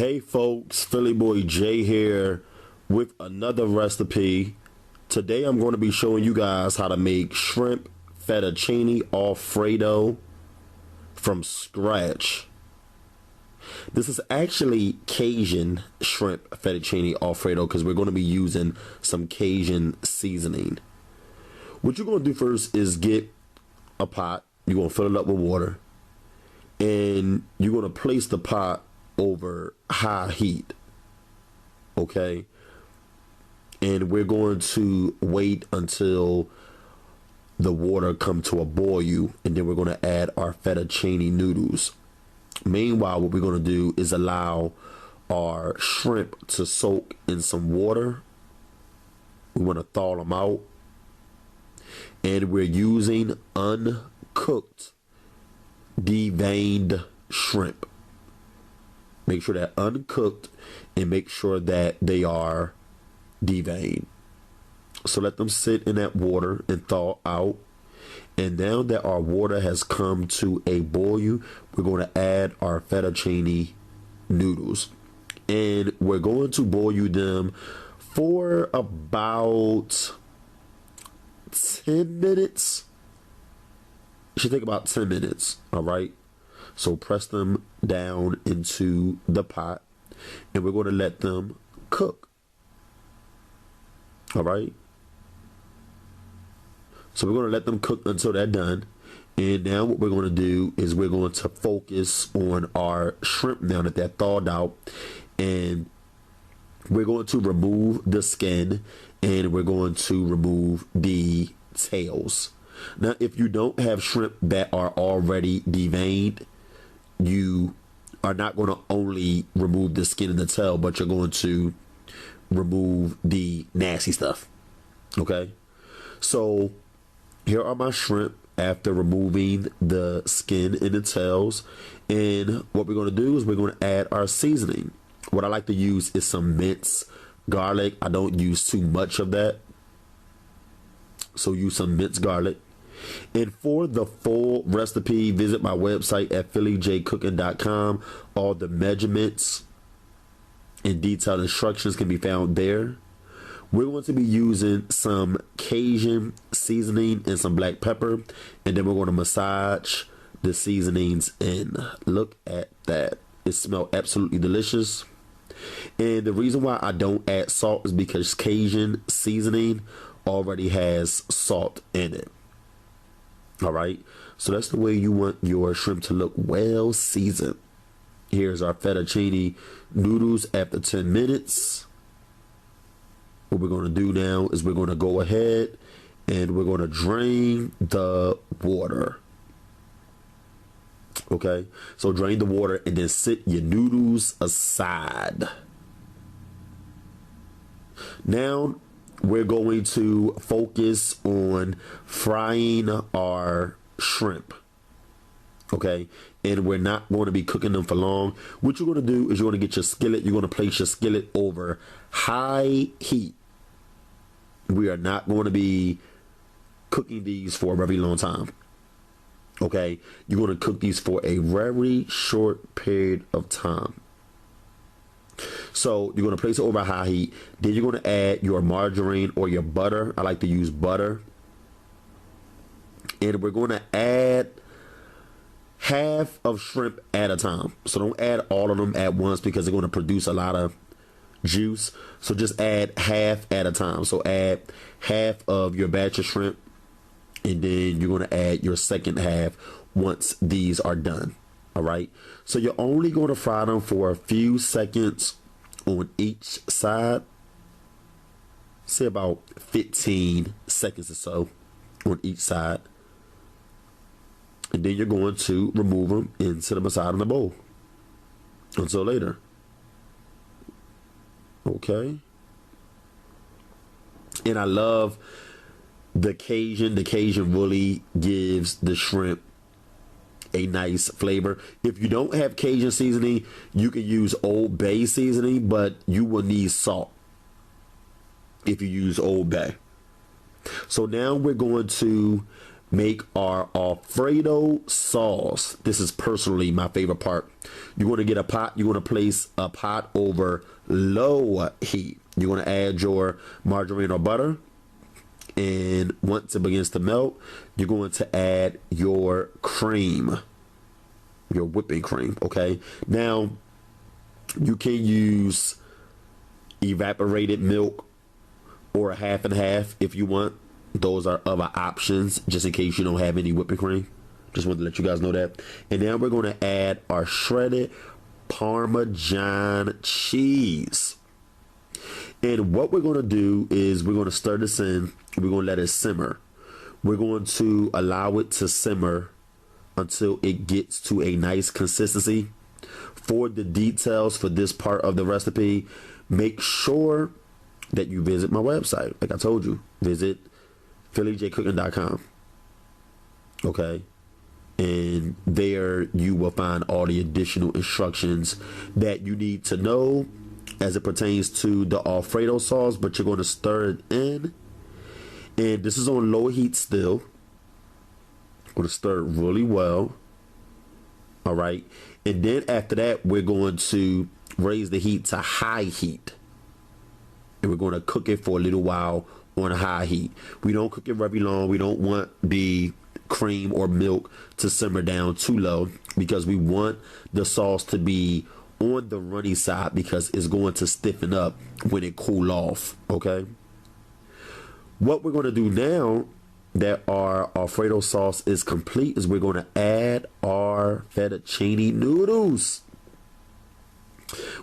Hey folks, Philly Boy Jay here with another recipe. Today I'm going to be showing you guys how to make shrimp fettuccine Alfredo from scratch. This is actually Cajun shrimp fettuccine Alfredo because we're going to be using some Cajun seasoning. What you're going to do first is get a pot. You're going to fill it up with water. And you're going to place the pot over high heat. Okay? And we're going to wait until the water come to a boil, and then we're going to add our fettuccine noodles. Meanwhile, what we're going to do is allow our shrimp to soak in some water. We want to thaw them out. And we're using uncooked, deveined shrimp. Make sure they're uncooked and make sure that they are deveined. So let them sit in that water and thaw out. And now that our water has come to a boil, we're going to add our fettuccine noodles. And we're going to boil them for about 10 minutes. It should take about 10 minutes. All right. So press them down into the pot and we're going to let them cook. All right. So we're going to let them cook until they're done. And now what we're going to do is we're going to focus on our shrimp now that they're thawed out. And we're going to remove the skin and we're going to remove the tails. Now, if you don't have shrimp that are already deveined, you are not going to only remove the skin and the tail, but you're going to remove the nasty stuff. Okay? So here are my shrimp after removing the skin and the tails. And what we're going to do is we're going to add our seasoning. What I like to use is some minced garlic. I don't use too much of that. So use some minced garlic. And for the full recipe, visit my website at phillyjcooking.com. All the measurements and detailed instructions can be found there. We're going to be using some Cajun seasoning and some black pepper. And then we're going to massage the seasonings in. Look at that. It smells absolutely delicious. And the reason why I don't add salt is because Cajun seasoning already has salt in it. All right. So that's the way you want your shrimp to look, well seasoned. Here's our fettuccine noodles after 10 minutes. What we're going to do now is we're going to go ahead and we're going to drain the water. Okay. So drain the water and then set your noodles aside. Now we're going to focus on frying our shrimp. Okay. And we're not going to be cooking them for long. What you're going to do is you're going to get your skillet. You're going to place your skillet over high heat. We are not going to be cooking these for a very long time. Okay. You're going to cook these for a very short period of time. So you're going to place it over high heat. Then you're going to add your margarine or your butter. I like to use butter. And we're going to add half of shrimp at a time. So don't add all of them at once because they're going to produce a lot of juice. So just add half at a time. So add half of your batch of shrimp. And then you're going to add your second half once these are done. All right. So you're only going to fry them for a few seconds on each side. Say about 15 seconds or so on each side. And then you're going to remove them and set them aside in a bowl until later. Okay. And I love the Cajun. The Cajun really gives the shrimp a nice flavor. If you don't have Cajun seasoning, you can use Old Bay seasoning, but you will need salt if you use Old Bay. So now we're going to make our Alfredo sauce. This is personally my favorite part. You want to get a pot. You want to place a pot over low heat. You want to add your margarine or butter. And once it begins to melt, you're going to add your cream, your whipping cream. Okay. Now, you can use evaporated milk or a half and half if you want. Those are other options just in case you don't have any whipping cream. Just wanted to let you guys know that. And now we're going to add our shredded Parmesan cheese. And what we're going to do is we're going to stir this in. We're going to let it simmer. We're going to allow it to simmer until it gets to a nice consistency. For the details for this part of the recipe, make sure that you visit my website. Like I told you, visit phillyjcooking.com. Okay. And there you will find all the additional instructions that you need to know as it pertains to the Alfredo sauce, but you're going to stir it in. And this is on low heat still. I'm going to stir it really well. All right. And then after that, we're going to raise the heat to high heat. And we're going to cook it for a little while on high heat. We don't cook it very long. We don't want the cream or milk to simmer down too low because we want the sauce to be on the runny side because it's going to stiffen up when it cool off. Okay. What we're going to do now that our Alfredo sauce is complete is we're going to add our fettuccine noodles.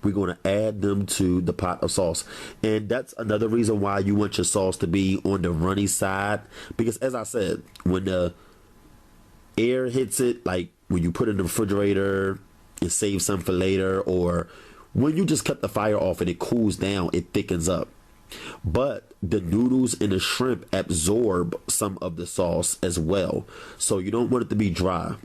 We're going to add them to the pot of sauce. And that's another reason why you want your sauce to be on the runny side. Because as I said, when the air hits it, like when you put it in the refrigerator and save some for later, or when you just cut the fire off and it cools down, it thickens up. But the noodles and the shrimp absorb some of the sauce as well. So you don't want it to be dry.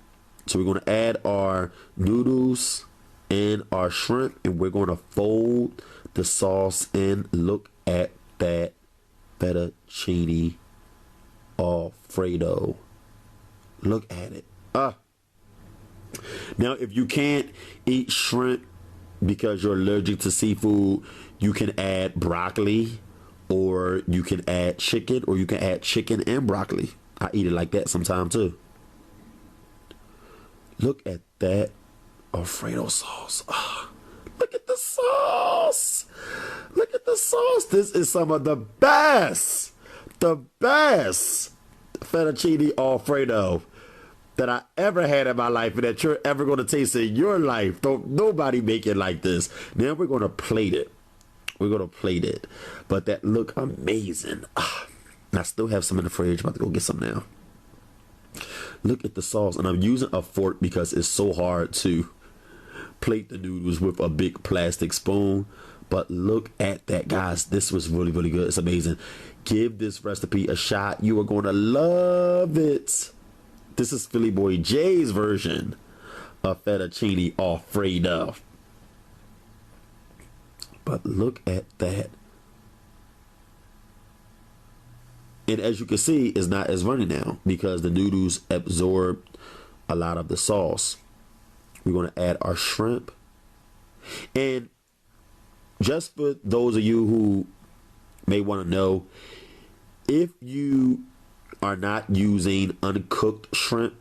So we're going to add our noodles and our shrimp, and we're going to fold the sauce in. Look at that fettuccine Alfredo. Look at it. Now, if you can't eat shrimp because you're allergic to seafood, you can add broccoli, or you can add chicken, or you can add chicken and broccoli. I eat it like that sometime too. Look at that Alfredo sauce. Look at the sauce. Look at the sauce. This is some of the best fettuccine Alfredo that I ever had in my life and that you're ever going to taste in your life. Don't nobody make it like this. Now we're going to plate it. We're going to plate it. But that look amazing. I still have some in the fridge. I'm about to go get some now. Look at the sauce. And I'm using a fork because it's so hard to plate the noodles with a big plastic spoon. But look at that, guys. This was really, really good. It's amazing. Give this recipe a shot. You are going to love it. This is Philly Boy J's version of fettuccine Alfredo. But look at that. And as you can see, it's not as runny now because the noodles absorb a lot of the sauce. We're going to add our shrimp. And just for those of you who may want to know, if you are not using uncooked shrimp,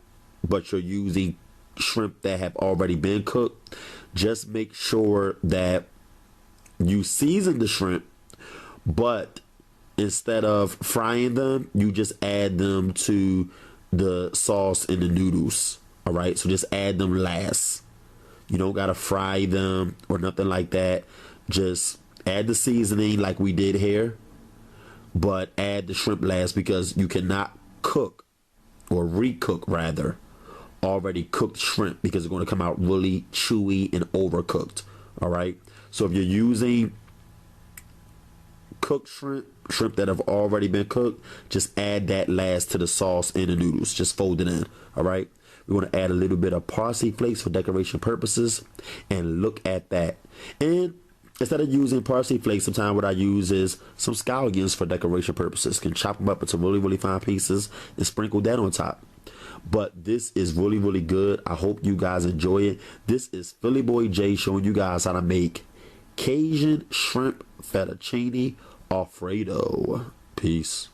but you're using shrimp that have already been cooked, just make sure that you season the shrimp, but instead of frying them, you just add them to the sauce and the noodles. All right, so just add them last. You don't gotta fry them or nothing like that. Just add the seasoning like we did here, but add the shrimp last because you cannot cook or recook rather already cooked shrimp because it's going to come out really chewy and overcooked. All right, so if you're using cooked shrimp that have already been cooked, just add that last to the sauce and the noodles. Just fold it in. All right, we want to add a little bit of parsley flakes for decoration purposes, and look at that. And Instead of using parsley flakes, sometimes what I use is some scallions for decoration purposes. Can chop them up into really, really fine pieces and sprinkle that on top. But this is really, really good. I hope you guys enjoy it. This is Philly Boy J showing you guys how to make Cajun shrimp fettuccine Alfredo. Peace.